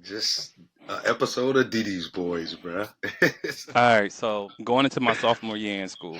Just an episode of Dee'S Boys, bruh. All right, so going into my sophomore year in school,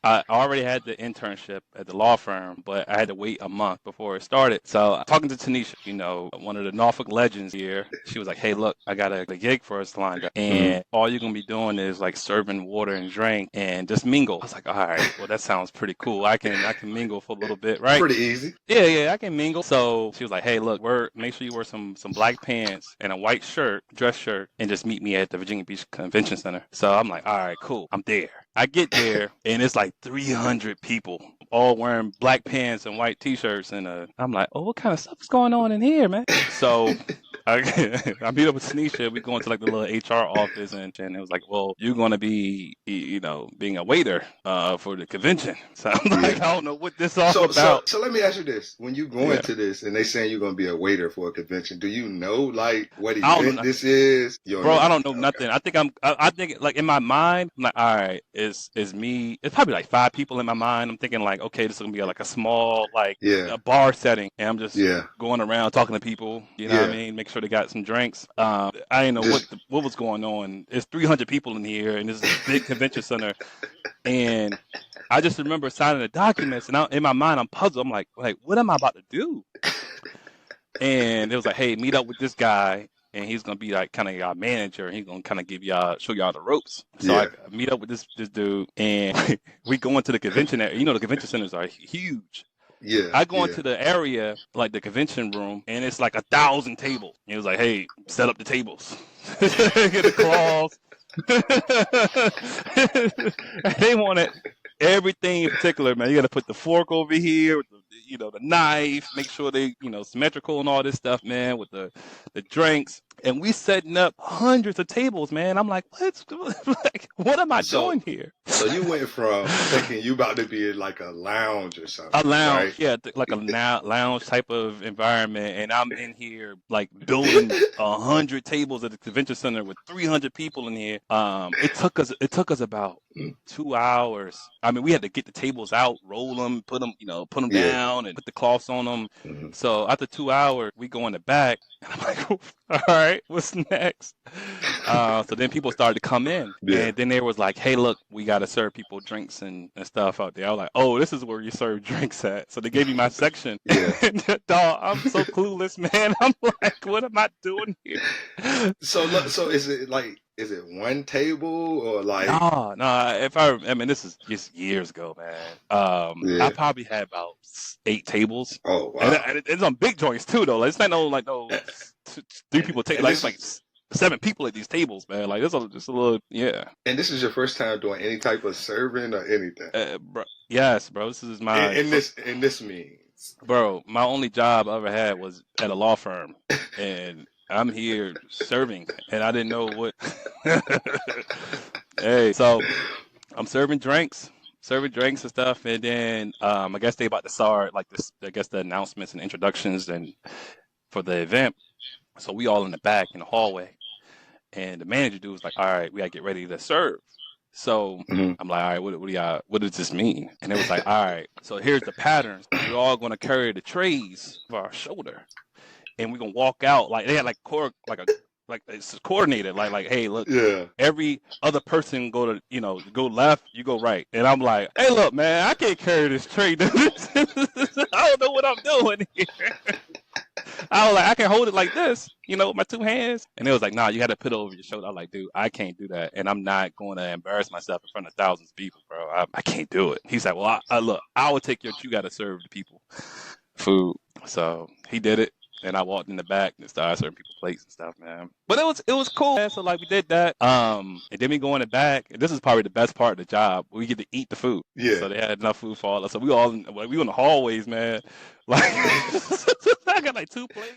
I already had the internship at the law firm, but I had to wait a month before it started. So talking to Tanisha, one of the Norfolk legends here, she was like, "Hey, look, I got a gig for us lined up, Mhm. and all you're gonna be doing is like serving water and drink and just mingle." I was like, "All right, well that sounds pretty cool. I can mingle for a little bit, right?" Pretty easy. Yeah, yeah, I can mingle. So she was like, "Hey, look, make sure you wear some black pants and a white shirt, dress shirt, and just meet me at the Virginia Beach Convention Center." So I'm like, "All right, cool. I'm there." I get there and it's like 300 people all wearing black pants and white t-shirts, and I'm like, "Oh, what kind of stuff is going on in here, man?" So I, I meet up with Tanisha. We go into like the little HR office, and it was like, "Well, you're going to be, being a waiter for the convention." So I'm Yeah. like, "I don't know what this all So, so, about." so let me ask you this: when you go Yeah. into this and they saying you're gonna be a waiter for a convention, do you know like what I don't know event nothing. this is? You don't Bro, know I don't nothing. know Okay. nothing. I think like in my mind, I'm like, all right, is me. It's probably like five people in my mind. I'm thinking like, okay, this is gonna be like a small like Yeah. a bar setting, and I'm just Yeah. going around talking to people. You know what I Yeah. mean? Make sure they got some drinks. I didn't know Just what was going on. It's 300 people in here, and this is a big convention center, and I just remember signing the documents, and in my mind, I'm puzzled. I'm like, what am I about to do? And it was like, hey, meet up with this guy, and he's gonna be like kind of y'all manager, and he's gonna kind of show y'all the ropes. So I yeah. meet up with this dude, and we go into the convention area. The convention centers are huge. Yeah. I go Yeah. into the area, like the convention room, and it's like 1,000 tables. And it was like, hey, set up the tables, get the cloths. They wanted everything in particular, man. You got to put the fork over here, with the knife, make sure they, symmetrical and all this stuff, man, with the drinks. And we setting up hundreds of tables, man. I'm like, what am I So, doing here? so you went from thinking you about to be in like a lounge or A something, right? lounge, yeah, like a lounge type of environment, and I'm in here like building 100 tables at the convention center with 300 people in here. It took us about 2 hours. I mean, we had to get the tables out, roll them, put them Yeah. down, and put the cloths on them. Hmm. So after 2 hours, we go in the back, and I'm like, all right, what's next? So then people started to come in, Yeah. and then there was like, hey, look, we got to serve people drinks and stuff out there. I was like, oh, this is where you serve drinks at. So they gave me my section. Yeah. Dog, I'm so clueless, man. I'm like, what am I doing here? So is it one table or like No, no. I mean, this is just years ago, man. I yeah? probably had about 8 tables, Oh and, wow. and it's on big joints too, though. Like, it's not no three And people take. and Like it's this like is 7 people at these tables, man. Like it's just a little, yeah. and this is your first time doing any type of serving or anything. Bro, yes, bro. This is my In this means. bro. My only job I ever had was at a law firm, and I'm here serving, and I didn't know what. Hey, so I'm serving drinks and stuff, and then I guess they about to start like this. I guess the announcements and introductions and for the event. So we all in the back in the hallway, and the manager dude was like, "All right, we gotta get ready to serve." So Mhm. I'm like, "All right, what does this mean?" And it was like, "All right, so here's the patterns. We're all gonna carry the trays of our shoulder, and we're gonna walk out like they had like it's coordinated. Like, hey, look, Yeah. every other person go left, you go right." And I'm like, "Hey, look, man, I can't carry this tray. I don't know what I'm doing here." I was like, I can hold it like this, with my 2 hands. And it was like, nah, you got to put it over your shoulder. I was like, dude, I can't do that. And I'm not going to embarrass myself in front of thousands of people, bro. I can't do it. He's like, well, look, I will take you got to serve the people food. So he did it. And I walked in the back and started serving people plates and stuff, man. But it was cool, man. So like we did that. And then we go in the back. And this is probably the best part of the job. We get to eat the food. Yeah. So they had enough food for all of us. So we in the hallways, man. Like I got like 2 plates.